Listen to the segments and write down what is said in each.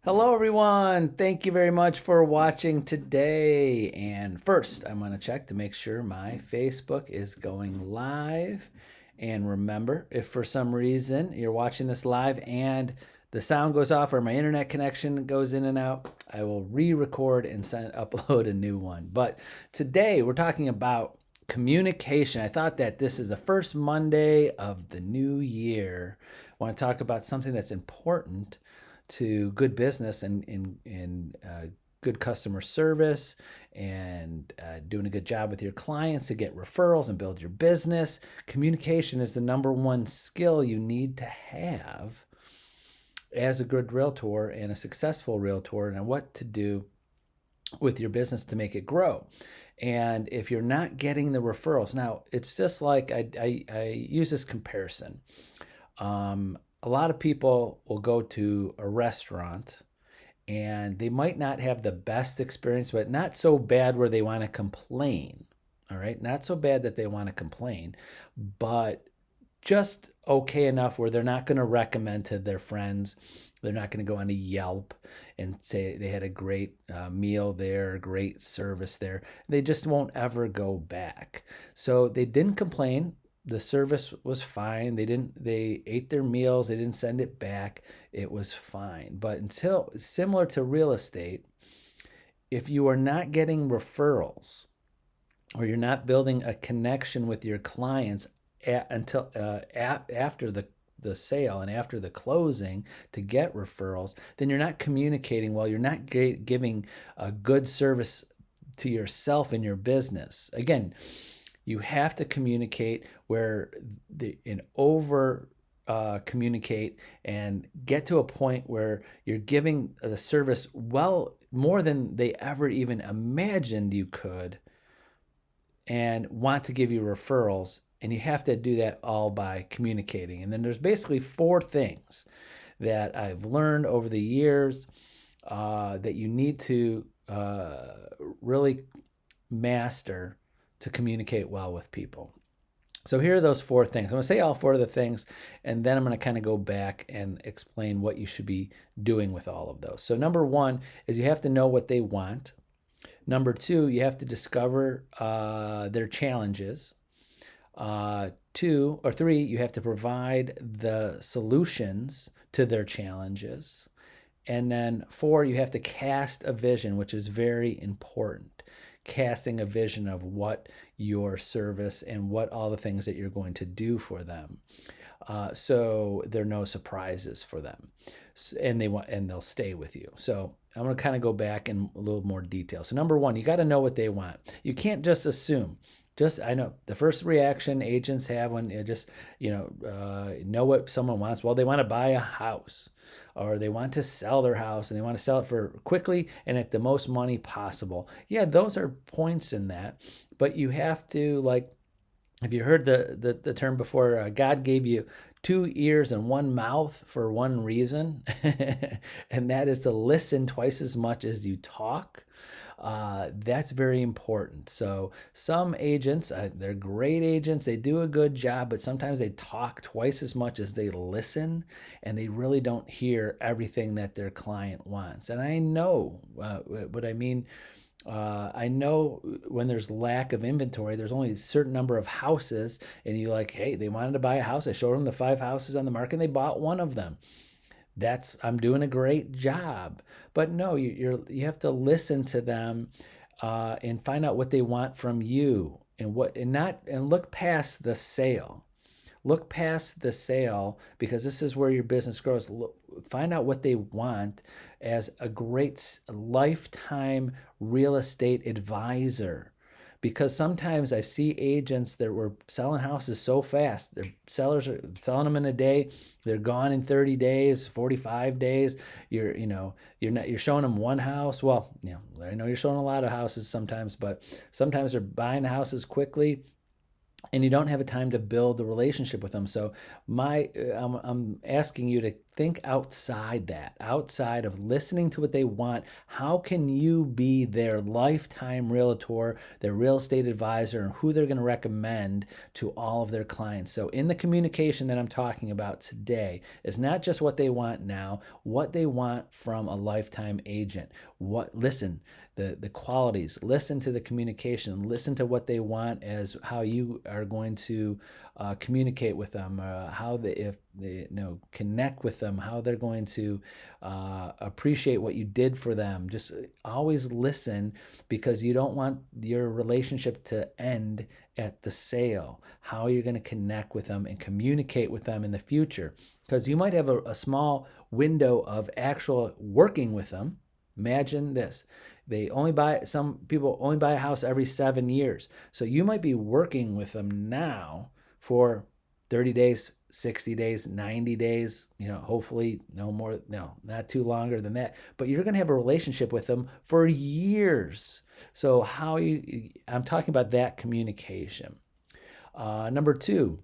Hello, everyone. Thank you very much for watching today. And first, I'm going to check to make sure my Facebook is going live. And remember, if for some reason you're watching this live and the sound goes off or my internet connection goes in and out, I will re-record and upload a new one. But today we're talking about communication. I thought that this is the first Monday of the new year. I want to talk about something that's important to good business and good customer service and doing a good job with your clients to get referrals and build your business. Communication is the number one skill you need to have as a good realtor and a successful realtor, and what to do with your business to make it grow. And if you're not getting the referrals, now it's just like I use this comparison. A lot of people will go to a restaurant and they might not have the best experience, but not so bad where they want to complain. All right. Not so bad that they want to complain, but just okay enough where they're not going to recommend to their friends. They're not going to go on to Yelp and say they had a great meal there, great service there. They just won't ever go back. So they didn't complain. The service was fine. They ate their meals. They didn't send it back. It was fine. But until similar to real estate, if you are not getting referrals or you're not building a connection with your clients after the sale and after the closing to get referrals, then you're not communicating well. You're not giving a good service to yourself and your business. Again, you have to communicate where over communicate and get to a point where you're giving the service well more than they ever even imagined you could and want to give you referrals. And you have to do that all by communicating. And then there's basically four things that I've learned over the years that you need to really master to communicate well with people. So here are those four things. I'm going to say all four of the things, and then I'm going to kind of go back and explain what you should be doing with all of those. So number one is you have to know what they want. Number two, you have to discover their challenges. Two or three, you have to provide the solutions to their challenges. And then four, you have to cast a vision, which is very important. Casting a vision of what your service and what all the things that you're going to do for them. So there are no surprises for them, and they'll stay with you. So I'm going to kind of go back in a little more detail. So number one, you got to know what they want. You can't just assume. I know the first reaction agents have when you just know what someone wants. Well, they want to buy a house, or they want to sell their house, and they want to sell it for quickly and at the most money possible. Yeah, those are points in that, but you have to, like, have you heard the term before? God gave you two ears and one mouth for one reason, and that is to listen twice as much as you talk. That's very important. So some agents, they're great agents. They do a good job, but sometimes they talk twice as much as they listen, and they really don't hear everything that their client wants. And I know what I mean. I know when there's lack of inventory, there's only a certain number of houses, and you're like, hey, they wanted to buy a house. I showed them the 5 houses on the market, and they bought one of them. I'm doing a great job. But no, you have to listen to them and find out what they want from you, and look past the sale. Look past the sale, because this is where your business grows. Find out what they want as a great lifetime real estate advisor. Because sometimes I see agents that were selling houses so fast. Their sellers are selling them in a day. They're gone in 30 days, 45 days. You're showing them one house. Well, I know you're showing a lot of houses sometimes, but sometimes they're buying houses quickly, and you don't have a time to build a relationship with them. So I'm asking you to think outside that, outside of listening to what they want. How can you be their lifetime realtor, their real estate advisor, and who they're going to recommend to all of their clients? So in the communication that I'm talking about today is not just what they want now, what they want from a lifetime agent. Listen, the qualities, listen to the communication, listen to what they want as how you are going to communicate with them, how they, if they connect with them, how they're going to appreciate what you did for them. Just always listen, because you don't want your relationship to end at the sale. How you're going to connect with them and communicate with them in the future, because you might have a small window of actual working with them. Imagine this. Some people only buy a house every 7 years. So you might be working with them now for 30 days, 60 days, 90 days, hopefully not too longer than that. But you're going to have a relationship with them for years. So I'm talking about that communication. Number 2,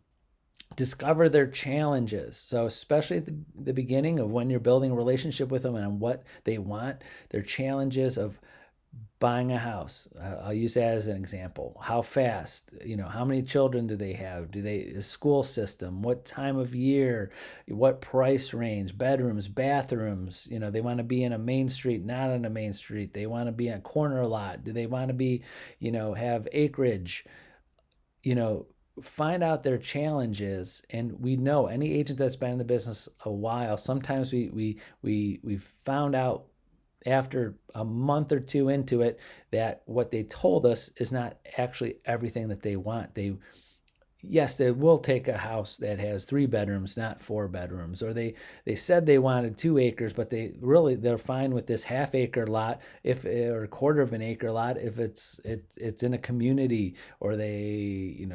discover their challenges. So especially at the beginning of when you're building a relationship with them and what they want, their challenges of buying a house. I'll use that as an example. How fast, how many children do they have? The school system, what time of year, what price range, bedrooms, bathrooms, they want to be in a main street, not on a main street. They want to be in a corner lot. Do they want to be, have acreage, find out their challenges. And we know any agent that's been in the business a while, sometimes we've found out after a month or two into it that what they told us is not actually everything that they want. Yes, they will take a house that has 3 bedrooms, not 4 bedrooms. Or they said they wanted 2 acres, but they're fine with this half-acre lot, or a quarter of an acre lot, if it's in a community, or they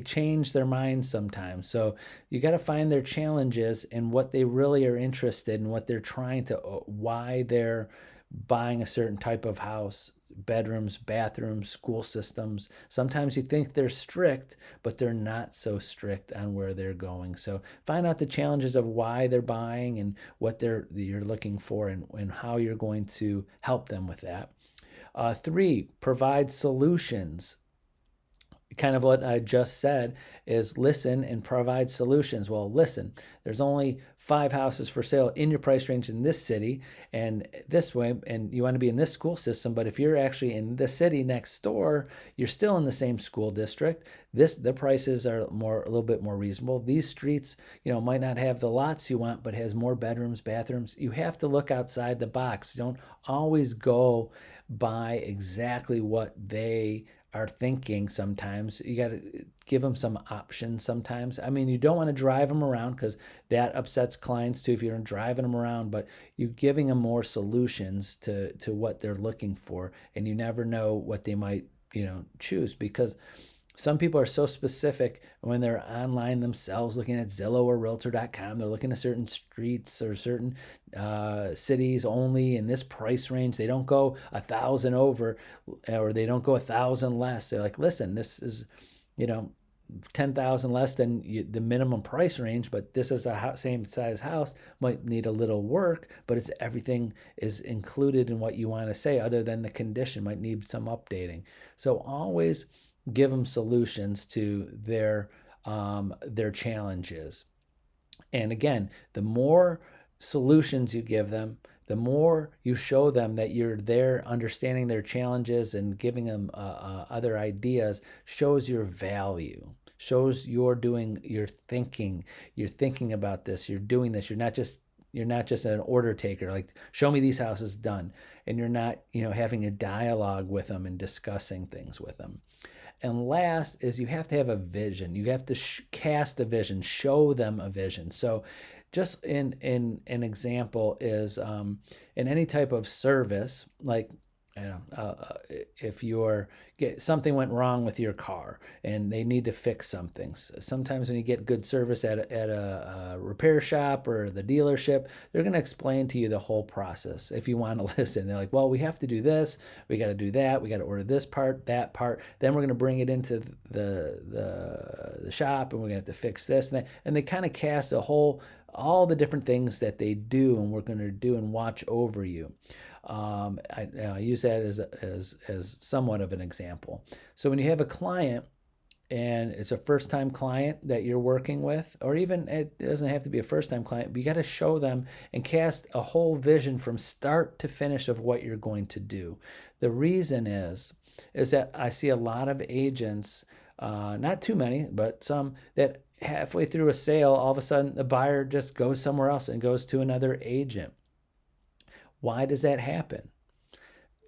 change their minds sometimes. So you got to find their challenges and what they really are interested in, what they're trying to, why they're buying a certain type of house. Bedrooms, bathrooms, school systems. Sometimes you think they're strict, but they're not so strict on where they're going. So find out the challenges of why they're buying and what you're looking for, and how you're going to help them with that. 3, provide solutions. Kind of what I just said is listen and provide solutions. Well, listen, there's only 5 houses for sale in your price range in this city and this way, and you want to be in this school system. But if you're actually in the city next door, you're still in the same school district. The prices are a little bit more reasonable. These streets, might not have the lots you want, but has more bedrooms, bathrooms. You have to look outside the box. Don't always go by exactly what they are thinking. Sometimes you got to give them some options sometimes. I mean, you don't want to drive them around, because that upsets clients too if you're driving them around, but you're giving them more solutions to what they're looking for, and you never know what they might choose, because some people are so specific when they're online themselves, looking at Zillow or Realtor.com. They're looking at certain streets or certain cities only in this price range. They don't go 1,000 over, or they don't go 1,000 less. They're like, listen, this is, 10,000 less than the minimum price range, but this is a same size house, might need a little work, but everything is included in what you want to say, other than the condition might need some updating. So always give them solutions to their challenges. And again, the more solutions you give them, the more you show them that you're there understanding their challenges and giving them other ideas, shows your value, shows you're thinking about this, you're doing this, you're not just an order taker, like show me these houses done, and you're not having a dialogue with them and discussing things with them. And last is you have to have a vision. You have to cast a vision, show them a vision. So just in an example is in any type of service, like if something went wrong with your car and they need to fix something. Sometimes when you get good service at a repair shop or the dealership, they're going to explain to you the whole process if you want to listen. They're like, well, we have to do this, we got to do that, we got to order this part, that part, then we're going to bring it into the shop and we're going to have to fix this and that. And they kind of cast a whole all the different things that they do and we're going to do and watch over you. I use that as somewhat of an example. So when you have a client and it's a first time client that you're working with, or even it doesn't have to be a first time client, but you got to show them and cast a whole vision from start to finish of what you're going to do. The reason is that I see a lot of agents, not too many, but some, that halfway through a sale, all of a sudden the buyer just goes somewhere else and goes to another agent. Why does that happen?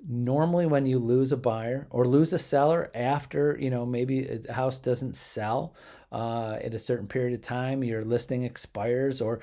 Normally when you lose a buyer or lose a seller after, maybe a house doesn't sell at a certain period of time, your listing expires, or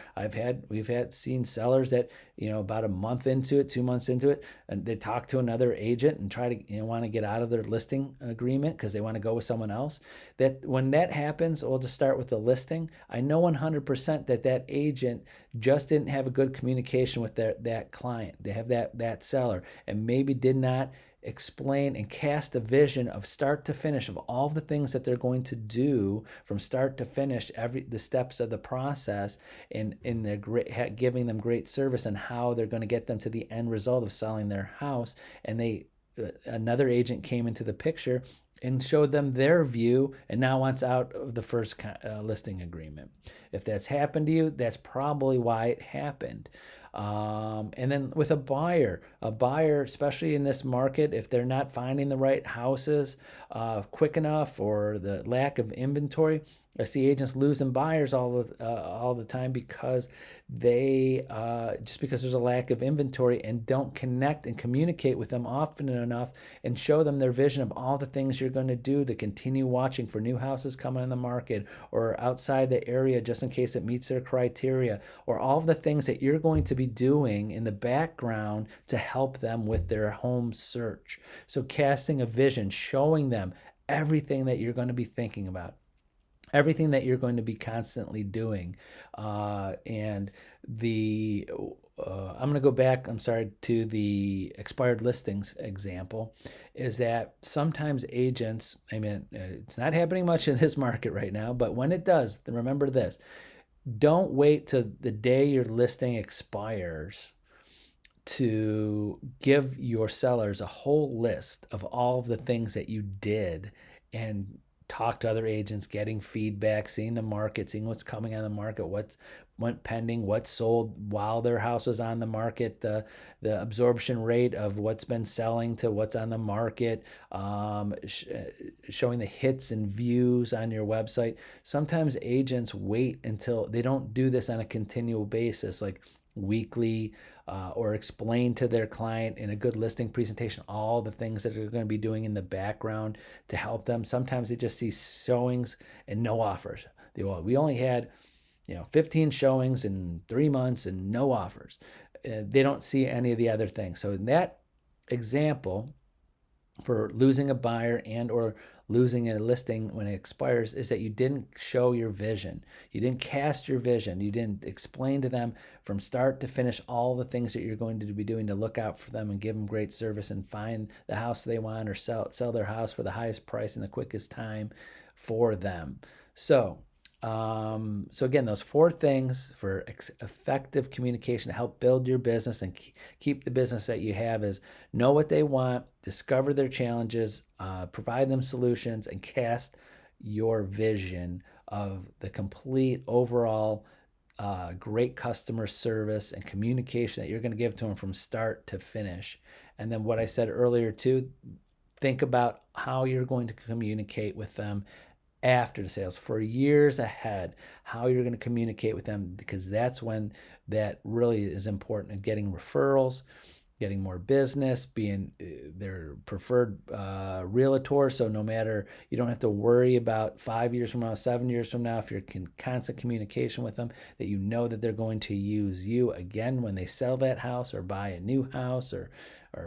we've had seen sellers that, about a month into it, 2 months into it, and they talk to another agent and try to, want to get out of their listing agreement because they want to go with someone else. That when that happens, we'll just start with the listing. I know 100% that agent just didn't have a good communication with that client. They have that seller, and maybe did not explain and cast a vision of start to finish of all the things that they're going to do from start to finish, the steps of the process, and in their giving them great service and how they're going to get them to the end result of selling their house. And another agent came into the picture and showed them their view and now wants out of the first listing agreement. If that's happened to you, that's probably why it happened. And then with a buyer, especially in this market, if they're not finding the right houses quick enough, or the lack of inventory, I see agents losing buyers all the time because just because there's a lack of inventory, and don't connect and communicate with them often enough and show them their vision of all the things you're going to do to continue watching for new houses coming in the market, or outside the area just in case it meets their criteria, or all of the things that you're going to be doing in the background to help them with their home search. So casting a vision, showing them everything that you're going to be thinking about, everything that you're going to be constantly doing. And I'm going to go back, I'm sorry, to the expired listings example, is that sometimes agents, it's not happening much in this market right now, but when it does, then remember this: don't wait till the day your listing expires to give your sellers a whole list of all of the things that you did, and talk to other agents, getting feedback, seeing the market, seeing what's coming on the market, what went pending, what sold while their house was on the market, the absorption rate of what's been selling to what's on the market, showing the hits and views on your website. Sometimes agents wait until, they don't do this on a continual basis, like weekly, or explain to their client in a good listing presentation all the things that they're going to be doing in the background to help them. Sometimes they just see showings and no offers. We only had 15 showings in 3 months and no offers. They don't see any of the other things. So in that example, for losing a buyer and or losing a listing when it expires, is that you didn't show your vision. You didn't cast your vision. You didn't explain to them from start to finish all the things that you're going to be doing to look out for them and give them great service and find the house they want, or sell their house for the highest price in the quickest time for them. So again, those 4 things for effective communication to help build your business and keep the business that you have is: know what they want, discover their challenges, provide them solutions, and cast your vision of the complete overall great customer service and communication that you're going to give to them from start to finish. And then what I said earlier too, think about how you're going to communicate with them after the sales, for years ahead, how you're going to communicate with them, because that's when that really is important in getting referrals, getting more business, being their preferred realtor. So no matter, you don't have to worry about 5 years from now, 7 years from now, if you're in constant communication with them, that you know that they're going to use you again when they sell that house, or buy a new house, or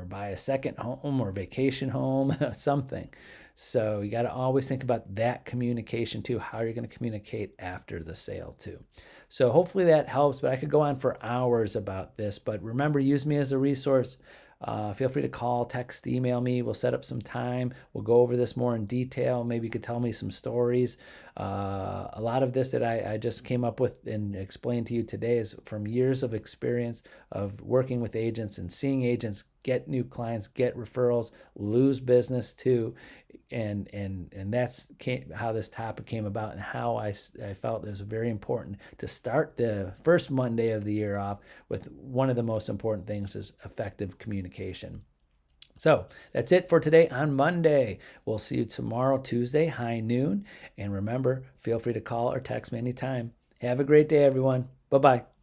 buy a second home or vacation home, something. So you got to always think about that communication too, how you're going to communicate after the sale too. So hopefully that helps, but I could go on for hours about this. But remember, use me as a resource. Feel free to call, text, email me. We'll set up some time. We'll go over this more in detail. Maybe you could tell me some stories. A lot of this that I just came up with and explained to you today is from years of experience of working with agents and seeing agents get new clients, get referrals, lose business too. And that's how this topic came about, and how I felt it was very important to start the first Monday of the year off with one of the most important things is effective communication. So that's it for today on Monday. We'll see you tomorrow, Tuesday, high noon. And remember, feel free to call or text me anytime. Have a great day, everyone. Bye-bye.